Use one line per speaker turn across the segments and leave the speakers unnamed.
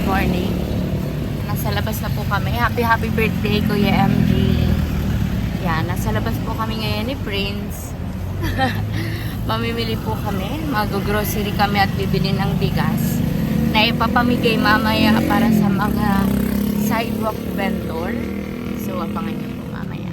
morning. Nasa labas na po kami. Happy birthday, Kuya MG. Yan, nasa labas po kami ngayon ni Prince. Mamimili po kami. Mag-grocery kami at bibili ng bigas na ipapamigay mamaya para sa mga sidewalk vendor. So, abangan niyo po mamaya.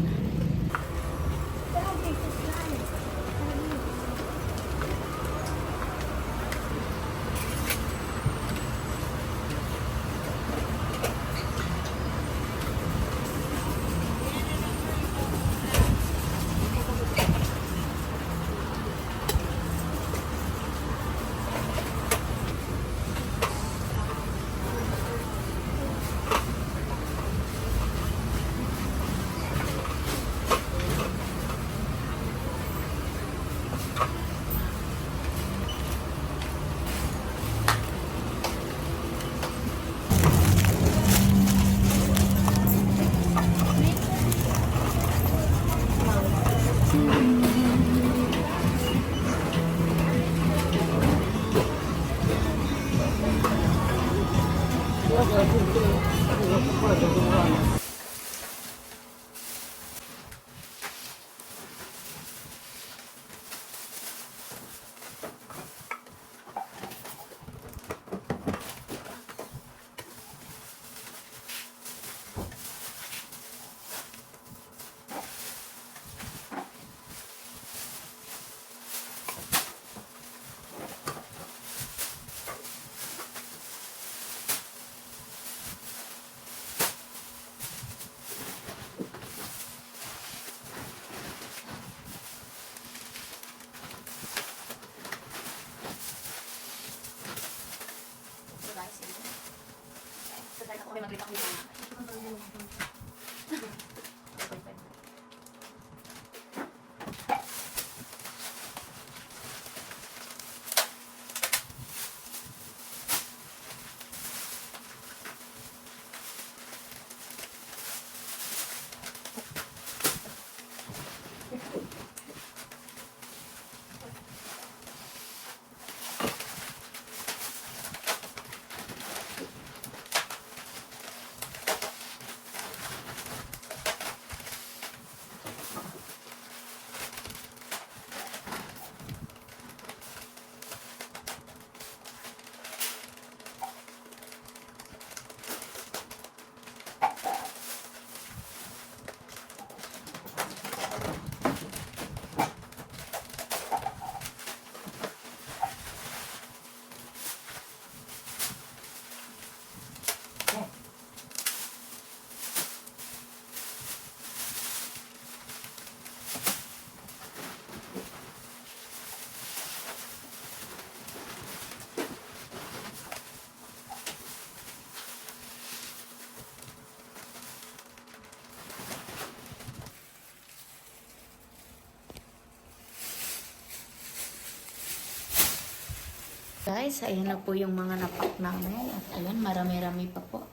Guys, ayan na po yung mga napak namin. At ayan, marami-rami pa po.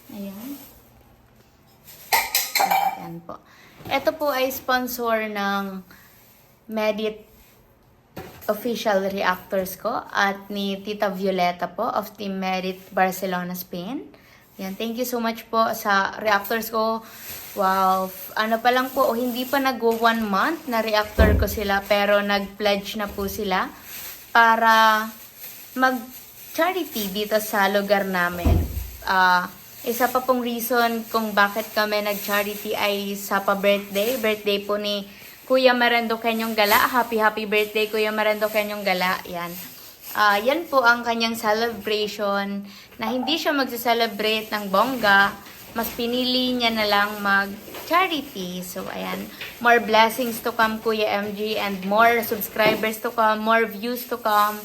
Ayan. Ayan po. Ito po ay sponsor ng Medit official reactors ko at ni Tita Violeta po of Team Medit Barcelona, Spain. Ayan, thank you so much po sa reactors ko. Wow, ano pa lang po, hindi pa nag-1 month na reactor ko sila pero nag-pledge na po sila para mag-charity dito sa lugar namin. Isa pa pong reason kung bakit kami nag-charity ay sa pa-birthday. Birthday po ni Kuya Marendo Kenyong Gala. Happy birthday, Kuya Marendo Kenyong Gala. Yan. Yan po ang kanyang celebration na hindi siya mag-celebrate ng bongga. Mas pinili niya na lang mag-charity. So, ayan. More blessings to come, Kuya MG. And more subscribers to come. More views to come.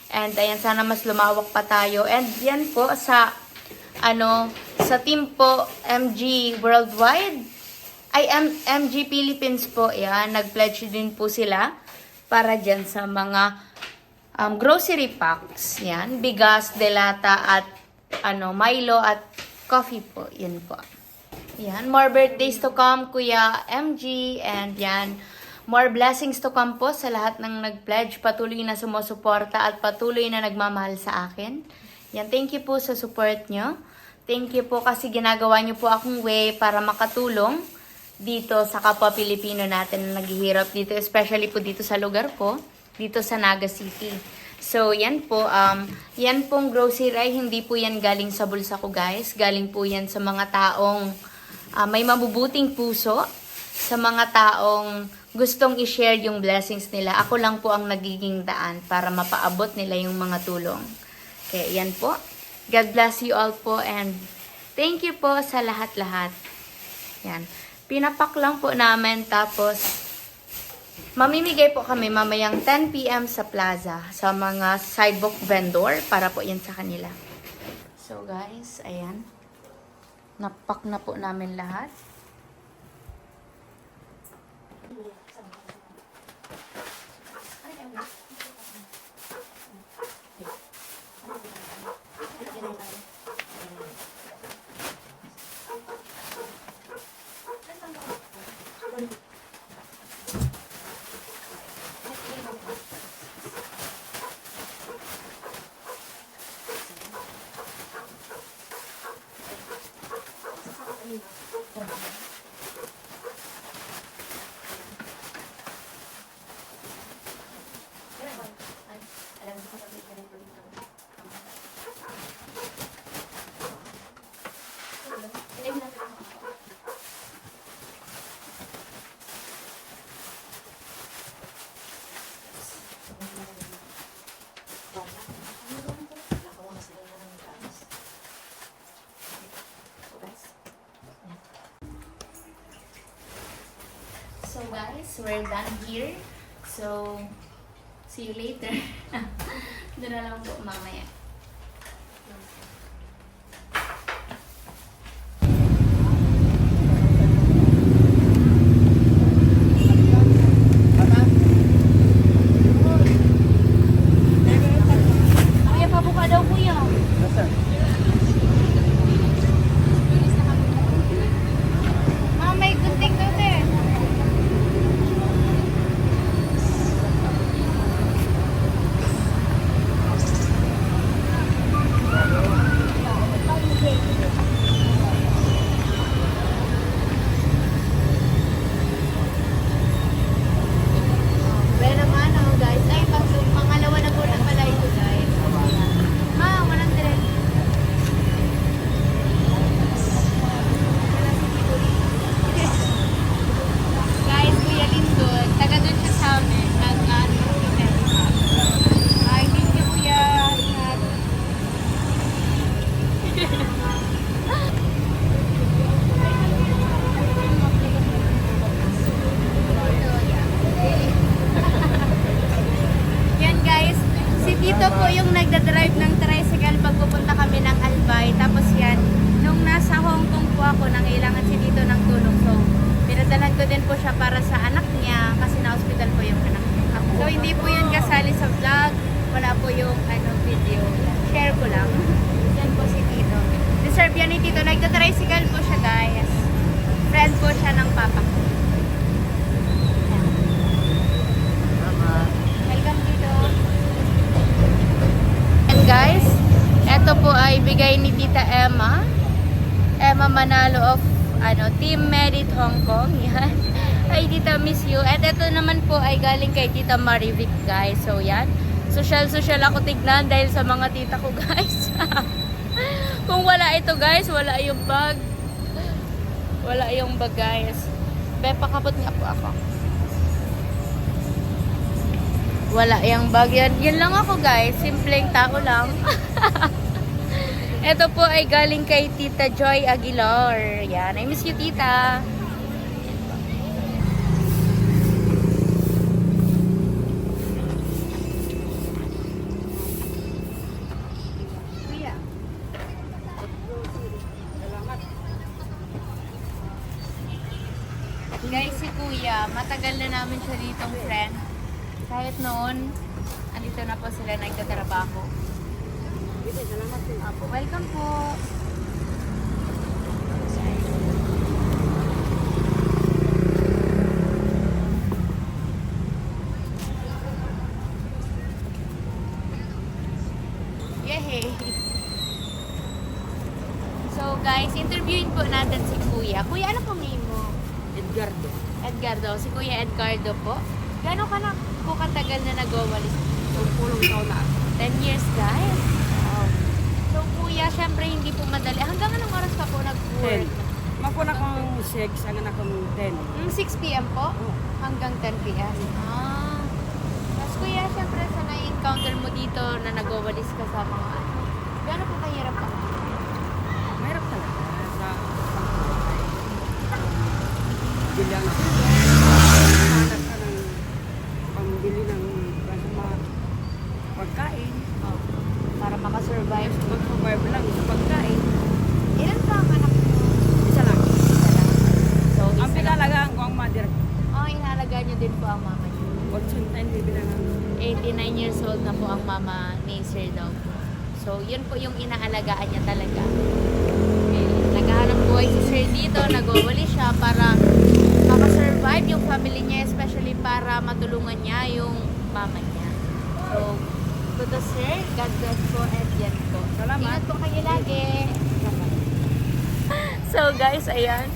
And ayan, sana mas lumawak pa tayo. And yan po sa sa team po MG Worldwide ay MG Philippines po. Yan, nag-pledge din po sila para dyan sa mga grocery packs. Yan, bigas, delata at Milo at coffee po. Yan po. Yan, more birthdays to come, Kuya MG. And yan, more blessings to come po sa lahat ng nag-pledge, patuloy na sumusuporta at patuloy na nagmamahal sa akin. Yan, thank you po sa support nyo. Thank you po kasi ginagawa nyo po akong way para makatulong dito sa kapwa Pilipino natin na naghihirap dito, especially po dito sa lugar ko, dito sa Naga City. So, yan po, yan pong grocery ay hindi po yan galing sa bulsa ko, guys. Galing po yan sa mga taong may mabubuting puso, sa mga taong gustong i-share yung blessings nila. Ako lang po ang nagiging daan para mapaabot nila yung mga tulong. Okay, yan po. God bless you all po and thank you po sa lahat-lahat. Yan. Pinapak lang po namin tapos mamimigay po kami mamayang 10 PM sa plaza sa mga sidewalk vendor para po yan sa kanila. So guys, ayan. Napak na po namin lahat. So guys, we're done here. So, see you later. Doon na lang po mamaya. Kuya, pabuka daw kuya. Mama, may gunting daw there. Dito po yung nagdadrive ng tricycle pag pupunta kami ng Albay. Tapos yan, nung nasa Hong Kong po ako, nangailangan si Tito ng tulong. So, pinadalan ko din po siya para sa anak niya kasi na-hospital po yung anak niya. So, hindi po yun kasali sa vlog. Wala po yung video. Share ko lang. Yan po si Tito. Deserve yan ni Tito. Nagda-tricycle po siya, guys. Friend po siya ng papa ko. Welcome, Tito. And guys, eto po ay bigay ni Tita Emma. Emma Manalo of Team Merit Hong Kong. Yan. Ay, Tita, miss you. At ito naman po ay galing kay Tita Marivic, guys. So, yan. Social ako tignan dahil sa mga tita ko, guys. Kung wala ito, guys, wala yung bag. Wala yung bag, guys. Be, pakabot nga po ako. Wala yung bag. Yan lang ako, guys. Simpleng tao lang. Ito po ay galing kay Tita Joy Aguilar. Yan. I miss you, Tita. Guys, si Kuya, matagal na namin siya ditong friend. Kahit noon, andito na po sila nagtatrabaho. Welcome po. Yay! guys, interviewin po natin si Kuya. Kuya, ano pong name mo?
Edgardo.
Edgardo. Si Kuya Edgardo po. Gano'n ka na po katagal na nag-walis?
Pulong taon na.
10 years, guys. Wow. So, Kuya, syempre hindi po madali. Hanggang anong oras pa po nag-work?
10. Mapuna kong 6, ang anak kong 10.
6 p.m. po?
Oh.
Hanggang 10 p.m. Ah. Tapos, Kuya, syempre sa na-encounter mo dito na nag-walis ka sa mga ano, gano'n po kahirap ang
Mahirap talaga sa pagkakas. Bilang hanap ka ng pambili ng mga pagkain.
oh, para makasurvive?
Mag-survive lang sa pagkain.
Ilan pa ang anak mo?
Isa lang.
So,
Ang
isa lang.
pinalagaan ko ang mother.
Oh, inalaga niyo din po ang mama niyo.
89 bibilangan.
89 years old na po ang mama ni Sir daw po. So, yun po yung inaalagaan niya talaga. Okay. Naghahanap buhay si Sir dito, nagwawali siya para makasurvive yung family niya, especially para matulungan niya yung mama niya. So, to the Sir, God bless po and yan po.
Salamat.
Ingat po kayo lagi. So guys, ayan.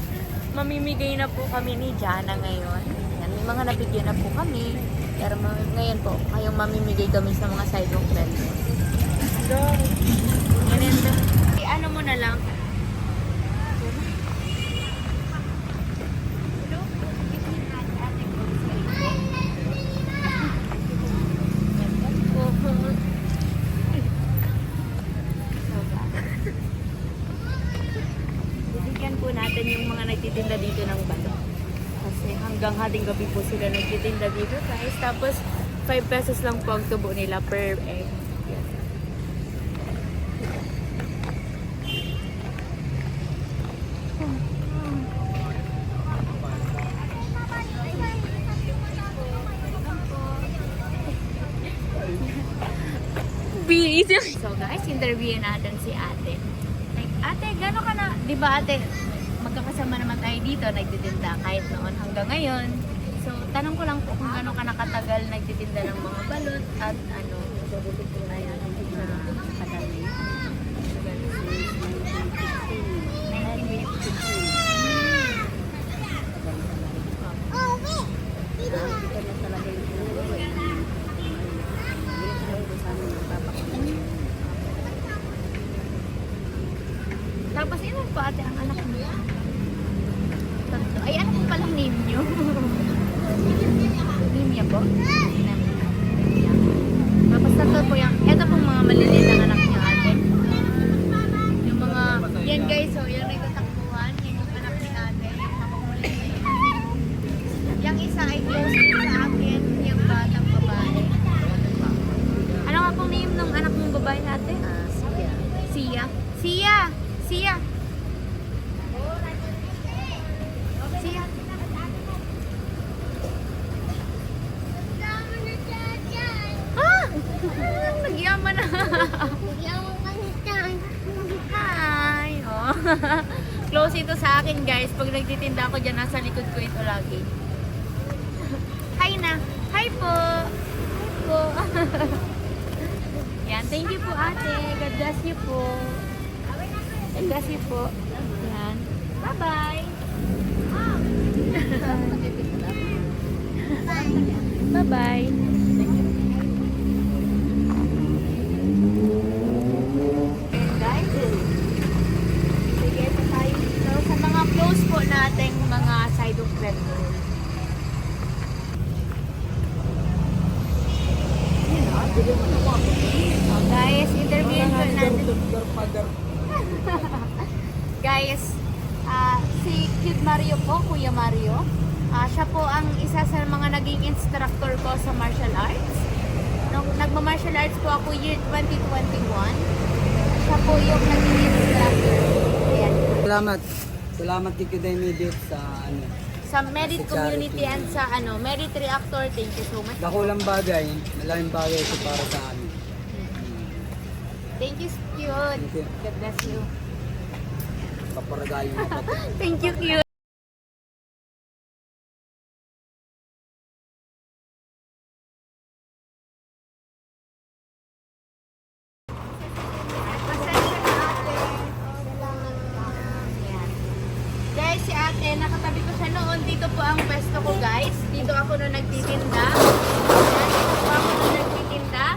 Mamimigay na po kami ni Jana ngayon. Ayan, may mga nabigyan na po kami. Pero ngayon po, kayong mamimigay kami sa mga sidewalk vendors. And then, ano mo na lang. Bibigyan po natin yung mga nagtitinda dito ng balot. Kasi hanggang hating gabi po sila nagtitinda dito guys. Tapos 5 pesos lang po ang tubo nila per egg. Yan. Busy. So guys, interview natin si ate. Like, ate, gano'n ka na, di ba ate, magkakasama naman tayo dito, nagtitinda kahit noon hanggang ngayon. So, tanong ko lang po kung gano'n ka nakatagal nagtitinda ng mga balot at ano, ayan, kadali. 1956. Tapos ilan po ate ang anak niyo? Tatlo. Ay, ano po palang name niyo? Name niya po? Nemia. Tapos tatlo po yung, eto pong mga maliliit ang anak niyo ate. Yung mga, yan guys, so yung nagtatakbuhan, yan yung anak ni ate, yung makukulit na yun. Yung isa ay close sa akin, yung batang babae. Ano nga pong name ng anak mong babae ate? Sia. Sia. Sia! Sia! Sia! Ah! Nagyaman na! Hi! Oh. Close ito sa akin guys. Pag nagtitinda ako dyan, nasa likod ko ito lagi. Hi na! Hi po! Hi po! Yan, thank you po ate. God bless you po. God bless you po. Yan. Bye-bye! Bye-bye! And guys, sige pa tayo dito sa mga close po nating mga side of vendor. So guys, interviewin po natin. Guys, si Kid Mario po, Kuya Mario. Siya po ang isa sa mga naging instructor ko sa martial arts. Nung nagma-martial arts po ako year 2021, siya po yung naging instructor. Ayan.
Salamat. Salamat Tiki Immediate sa ano.
Sa Merit
Sa
Community
charity.
and sa ano, Merit Reactor, thank you so much.
Dakulang bagay, malaking bagay ito para sa amin.
Thank you, Cute.
Thank you.
God bless you.
Paparagali mo pa.
Thank you, Cute. Pasensya na ate. ito po ang pwesto ko guys. Dito ako nung nagtitinda. Ayan, dito po ako nung nagtitinda.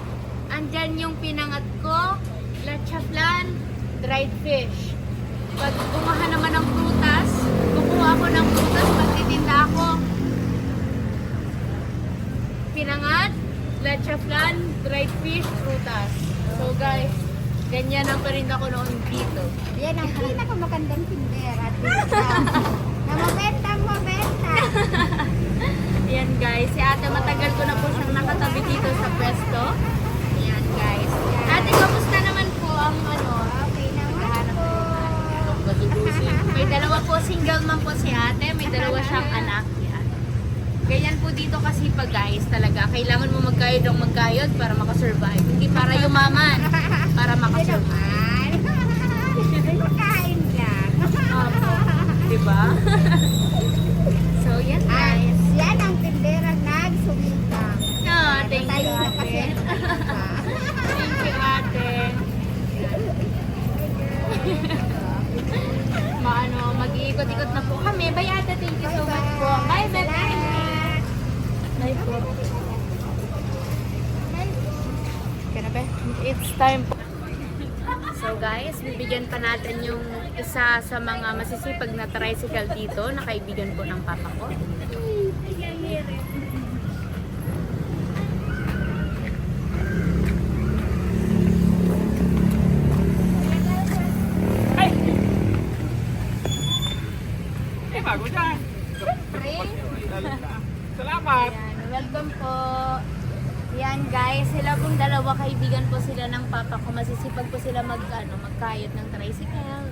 Andyan yung pinangat ko, lechaflan, dried fish. Pag kumuha naman ng prutas, kukuha ako ng prutas, magtitinda ako. Pinangat, lechaflan, dried fish, prutas. So guys, ganyan ang parinda ko noon dito.
Yan ang pinakamagandang tindera. Na mabenta.
Ayan guys, si ate matagal ko na po siyang nakatabi dito sa pwesto. Ayan guys. Ate, kamusta naman po ang ano?
Okay naman
Naghahanap
po.
po. May dalawa po, single man po si ate. May dalawa siyang anak. Yan. Ganyan po dito kasi pag guys talaga. Kailangan mo magkayod ng magkayod para makasurvive. Hindi para yumaman. Para makasurvive.
Makain lang.
Opo. Diba? So yan guys.
Yan ang tinderang nagsumikap.
Oh, thank
Tayo
you
na kasi.
ate. Thank you ate. Mag-iikot-ikot na po kami. Bye ate, thank you so much po. Bye bye.
Salamat.
Bye po. Okay na ba? It's time po. So guys, bibigyan pa natin yung isa sa mga masisipag na tricycle dito na kaibigan po ng papa ko.
Bago dyan. Salamat.
Ayan, welcome po. Yan guys, sila pong dalawa kaibigan po sila ng papa ko. Masisipag po sila magkayod ng tricycle.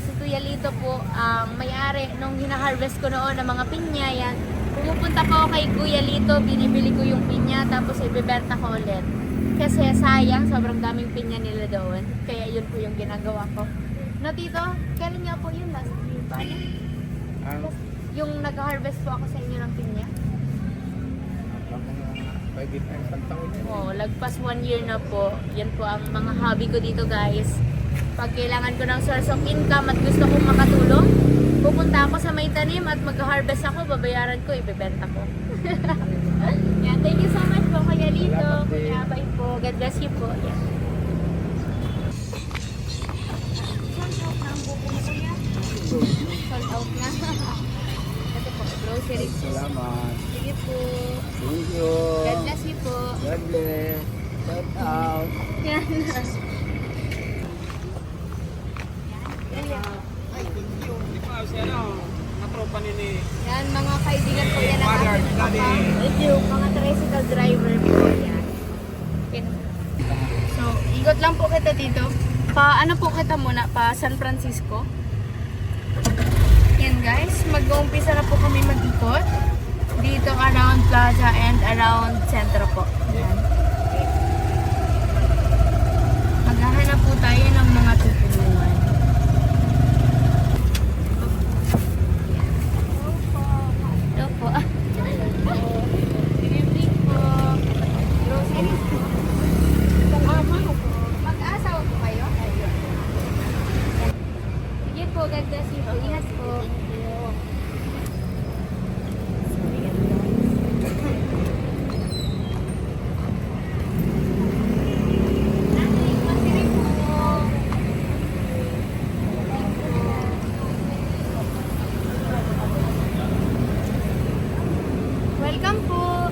Si Kuya Lito po ang may-ari nung hina-harvest ko noon ng mga pinya. Yan. Pumupunta po ako kay Kuya Lito, binibili ko yung pinya tapos ibebenta ko ulit. Kasi sayang, sobrang daming pinya nila doon. Kaya yun po yung ginagawa ko. No Tito, kailan nga po yun last year pa niya? Yung nag-harvest po ako sa inyo ng pinya. Oh, lagpas 1 year na po. Yan po ang mga hobby ko dito guys. Pag kailangan ko ng source of income at gusto kong makatulong, pupunta ako sa may tanim at mag-harvest ako, babayaran ko, ibebenta ko. Yan, thank you so much po Kuya Lito, Kuya Abay po. God bless you po. Yan. Sold out na ang buko mo kuya. Sold out na. Ito po, grocery po.
Salamat.
Sige po.
Thank you.
God bless you po.
God bless. Shout out.
Yan.
Si ano, natropa ni
Yan, mga kaibigan ko yan ang
Mother,
aking
Daddy.
review, mga tricycle driver po yan. Okay. So, ikot lang po kita dito. Ano po kita muna, pa San Francisco. Yan guys, mag-uumpisa na po kami mag-ikot. Dito around Plaza and around Centro po. Yan. Maghahanap po tayo ng mga tutulungan. Ito po. Good evening po. Groceries po. Mag-asawa po kayo? Sige po, God bless you po. Ingat po. Welcome po.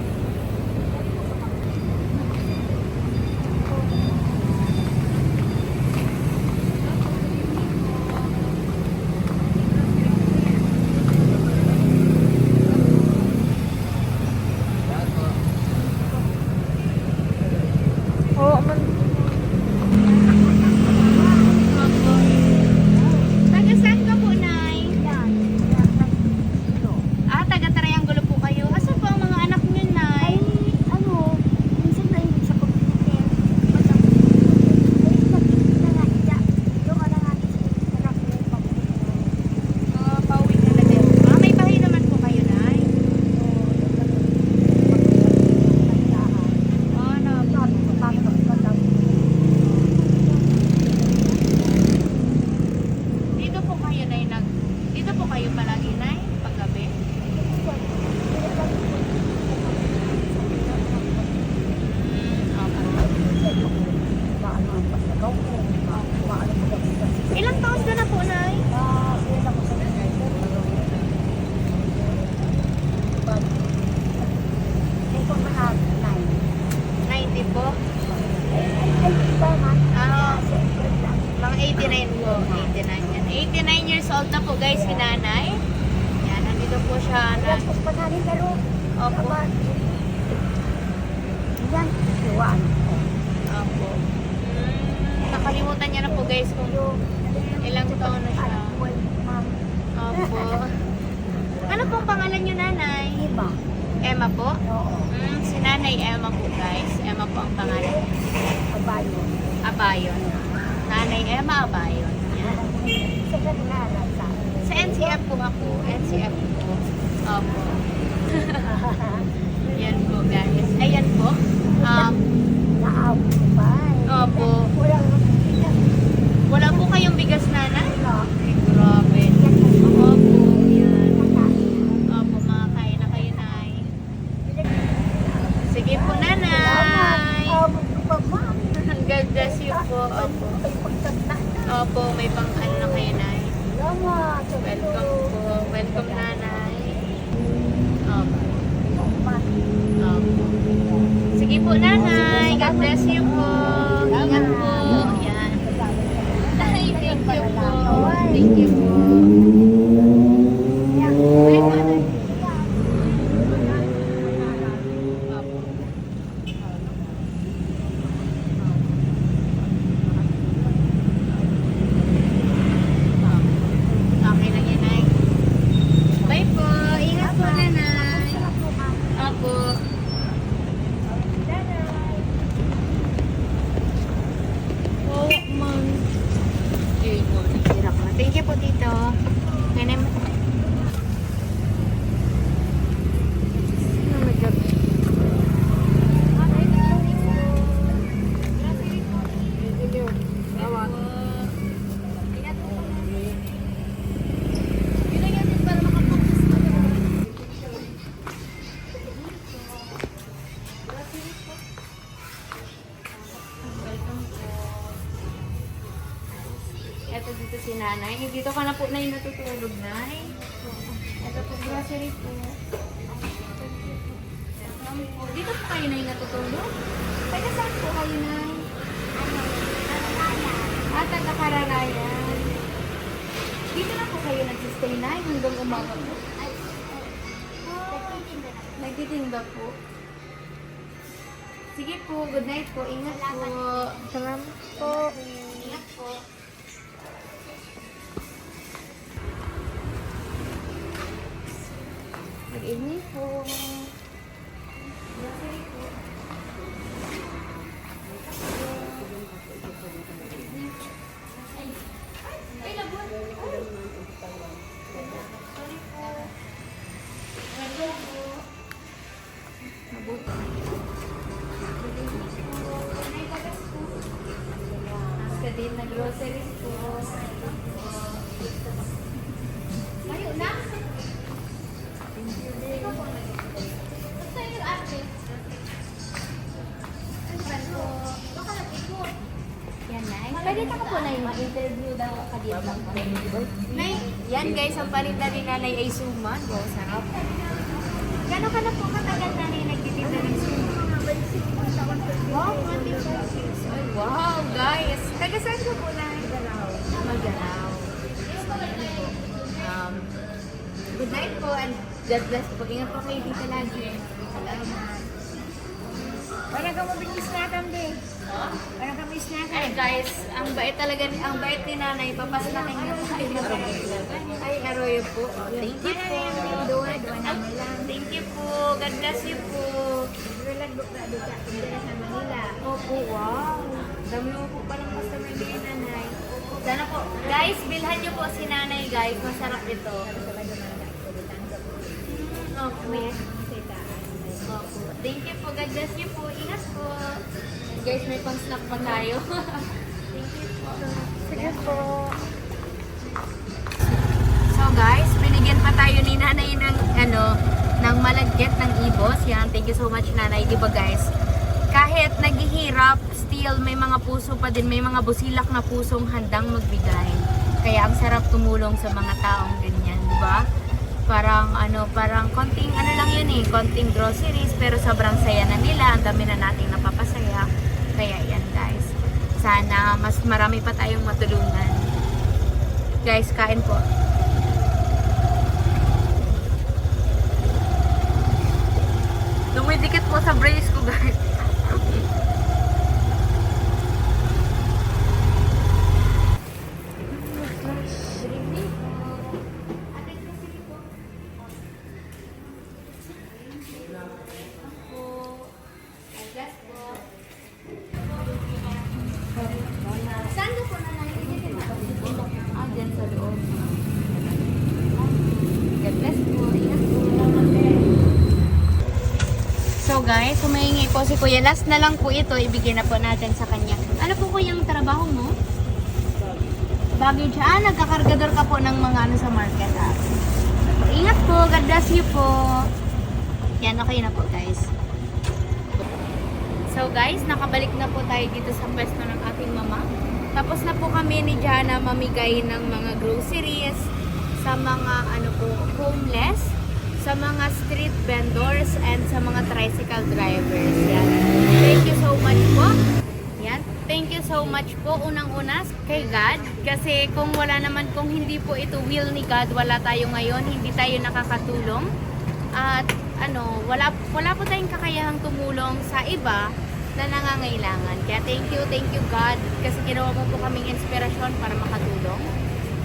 89 po. 89 yan. 89 years old na po guys si nanay. Yan, nandito po siya na...
Pagkanin ka rin.
Opo.
Yan, tuwan.
Opo. Nakalimutan niya na po guys kung ilang taon na siya. Opo. Ano pong pangalan niyo nanay?
Iba.
Emma po?
Oo.
Si nanay Emma po guys. Emma po ang pangalan.
Kabayo.
Abayon. Nanay Emma Abayon. Yan.
Sa kanila sa
Sa NCF po ako. NCF po. Opo. Yan po guys. Ayan po.
naaw ba?
Opo. Wala po kayong bigas nanay?
No.
Ay, grabe. Opo. Yan. Opo, makakain na kayo nay. Sige po nanay. God bless you po. Opo. Opo, may pang ano na kayo nay. Welcome po. Welcome nanay. Opo. Opo. Sige po nanay. God bless you po. Ingat po. Yan. Ay, thank you po. Thank you po. Ay, nanay. Opo. Okay lang yan ay. Bye po. Ingat po nanay. Opo. Oh, man. Hirap na. Thank you po, Tito. Nanay mo. Oh my God. Ito dito si nanay. Dito ka na po na yung natutulog, nay. Ito po, grocery po. Dito po kayo na yung natutulog? Pwede saan po kayo, nay? Taga-Karanayan. Dito na po kayo nagsistay, nay, hanggang umaga po. Nagtitinda po. Sige po, good night po. Ingat po. Salamat po. Ingat po. Good evening po. Grocery po. Ay, labon. Sorry po. Hello po. Mabuti. Good evening po. May tagas po. Nasa din na groceries po. Mayo na. Ikaw po na. Basta yung ate. Ano po? Baka nag-ikot. Yan, Nay. Pwede ka po na yung ma-interview daw ka dito. Nay, yan guys, ang paninda ni Nanay ay suman. Wow, sarap. Gano'n ka na po katagal Nanay nagtitinda ng suman? Wow, 25 years old. Wow, guys. Taga saan ko po, Nay? Magalaw. Good night po and God bless po. Ingat po kayo dito lagi. Salamat.
Parang ka mabilis natin din. Parang ka mabilis natin.
Ay guys, ang bait talaga, ang bait ni Nanay. Papaslakin niya po kayo. Ay, Arroyo po. Thank you po.
Doon namin lang.
Thank you po. God bless you po.
Relagbok na doon sa Manila.
Opo, wow. Dami mo po palang customer din, Nanay. Sana po. Guys, bilhan niyo po si Nanay, guys. Masarap ito. Opo. Opo. Thank you po. God bless you po. Ingat po. Guys, may pang-snack pa tayo. Thank you po.
Sige po.
So guys, binigyan pa tayo ni Nanay ng ng malagkit ng ibos. Yan, thank you so much Nanay. Diba guys? Kahit naghihirap, still may mga puso pa din, may mga busilak na pusong handang magbigay. Kaya ang sarap tumulong sa mga taong ganyan, di ba? Parang konting lang yun eh, konting groceries pero sobrang saya na nila, ang dami na nating napapasaya. Kaya yan guys. sana mas marami pa tayong matulungan. Guys, kain po. Dumidikit po sa brace ko, guys.
Saan ka po na
Ah, dyan sa loob. God bless po. Ingat po. So guys, humihingi po si Kuya. Last na lang po ito. Ibigay na po natin sa kanya. Ano po Kuya yung trabaho mo? Baguio siya. Ah, nagkakargador ka po ng mga ano sa market. Ah. Ingat po. God bless you po. Yan, okay na po guys. So guys, nakabalik na po tayo dito sa pwesto ng aking mama. Tapos na po kami ni Jana mamigay ng mga groceries sa mga ano po, homeless, sa mga street vendors, and sa mga tricycle drivers. Yan. Thank you so much po. Yan. Thank you so much po unang-una kay God. Kasi kung wala naman, kung hindi po ito will ni God, wala tayo ngayon, hindi tayo nakakatulong. At ano, wala po tayong kakayahang tumulong sa iba na nangangailangan. Kaya thank you God, kasi ginawa mo po kaming inspirasyon para makatulong.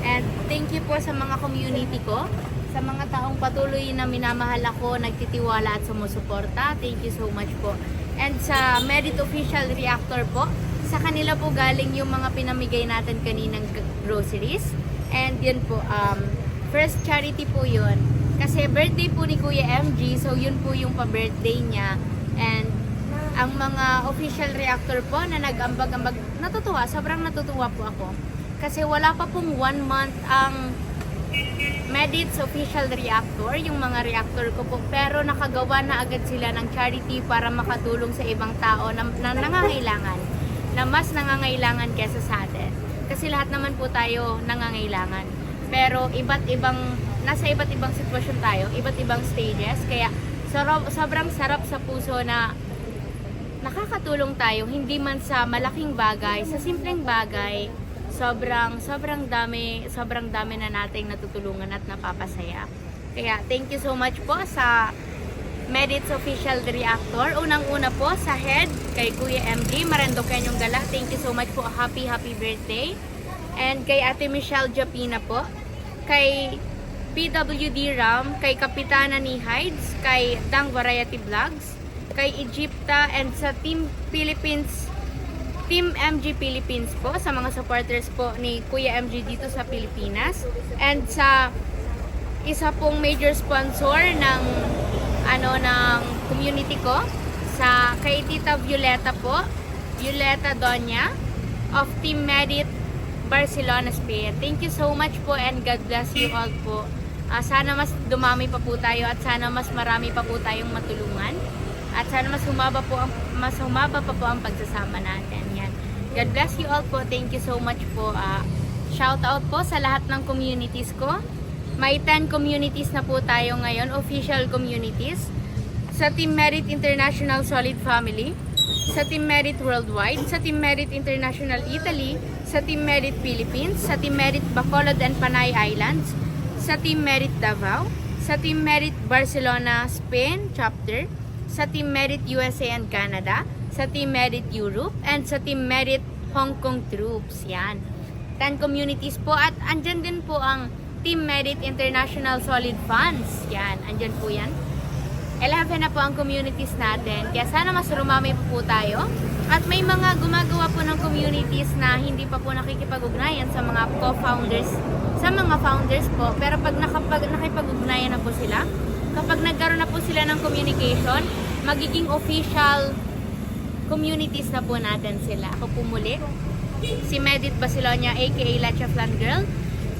And thank you po sa mga community ko, sa mga taong patuloy na minamahal ako, nagtitiwala at sumusuporta. Thank you so much po. And sa Merit Official Reactor po, sa kanila po galing yung mga pinamigay natin kaninang groceries. And yun po, first charity po yun. Kasi birthday po ni Kuya MG, so yun po yung pa-birthday niya. And ang mga official reactor po na nag-ambag-ambag, natutuwa, sobrang natutuwa po ako. Kasi wala pa pong 1 month ang Medits official reactor, yung mga reactor ko po, pero nakagawa na agad sila ng charity para makatulong sa ibang tao na nangangailangan, na mas nangangailangan kesa sa atin. Kasi lahat naman po tayo nangangailangan. Pero nasa iba't ibang sitwasyon tayo, iba't ibang stages, kaya sobrang sarap sa puso na nakakatulong tayo, hindi man sa malaking bagay, sa simpleng bagay, sobrang dami na nating natutulungan at napapasaya. Kaya thank you so much po sa Medits Official Reactor. Unang-una po sa head kay Kuya MG Marendoqueñong Gala. Thank you so much po. Happy birthday. And kay Ate Michelle Japina po, kay PWD Ram, kay Kapitana ni Hides, kay Dang Variety Vlogs, kay Egypta, and sa Team MG Philippines po, sa mga supporters po ni Kuya MG dito sa Pilipinas, and sa isa pong major sponsor ng community ko, sa kay Tita Violeta po, Violeta Doña of Team Merit Barcelona, Spain. Thank you so much po, and God bless you all po. Sana mas dumami pa po tayo, at sana mas marami pa po tayong matulungan. At sana mas humaba pa po ang pagsasama natin. Yan. God bless you all po. Thank you so much po. Shout out po sa lahat ng communities ko. May 10 communities na po tayo ngayon, official communities. Sa Team Merit International Solid Family, sa Team Merit Worldwide, sa Team Merit International Italy, sa Team Merit Philippines, sa Team Merit Bacolod and Panay Islands, sa Team Merit Davao, sa Team Merit Barcelona, Spain chapter, sa Team Merit USA and Canada, sa Team Merit Europe, and sa Team Merit Hong Kong Troops. Yan. 10 communities po, at andyan din po ang Team Merit International Solid Funds. Yan, andyan po yan. 11 na po ang communities natin, kaya sana mas rumami po tayo. At may mga gumagawa po ng communities na hindi pa po nakikipag-ugnayan sa mga co-founders, sa mga founders po, pero pag nakipag-ugnayan na po sila, kapag nagkaroon na po sila ng communication, magiging official communities na po natin sila. Ako po muli, si Medit Basilonia aka Lacha Flan Girl,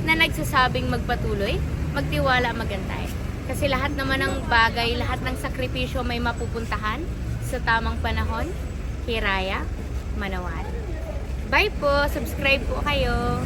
na nagsasabing magpatuloy, magtiwala, magantay. Kasi lahat naman ng bagay, lahat ng sakripisyo may mapupuntahan sa tamang panahon. Hiraya, manawal. Bye po! Subscribe po kayo!